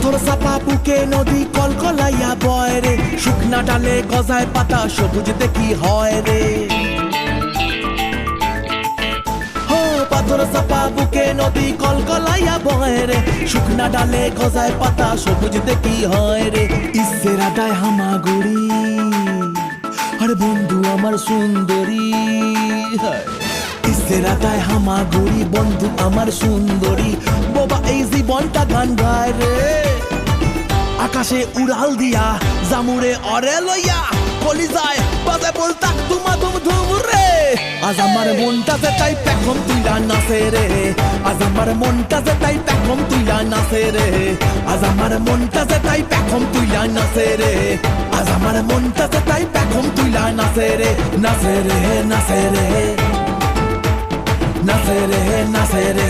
পাথর চাপা বুকে নদী কলকলাইয়া বয় রে, শুকনা ডালে গজায় পাতা সবুজ দেখি হয় রে। পাথর চাপা বুকে নদী কলকলাইয়া বয় রে, শুকনা ডালে গজায় পাতা সবুজ দেখি হয় রে। ইসের আদায় হামাগুড়ি আরে বন্ধু আমার সুন্দরী, ইসের আদায় হামাগুড়ি বন্ধু আমার সুন্দরী। বাবা এই জীবনটা গান গায় রে, আকাশে উড়াল দিয়া জামুরে অরে লইয়া কলিজায় বাজে বলতাক তুমা তুম ধুম রে। আজ আমার মনটাতে তাই পেখম তুইলা নাচে রে, আজ আমার মনটাতে তাই পেখম তুইলা নাচে রে, আজ আমার মনটাতে তাই পেখম তুইলা নাচে রে, আজ আমার মনটাতে তাই পেখম তুইলা নাচে রে। নাচে রে নাচে রে নাচে রে নাচে রে।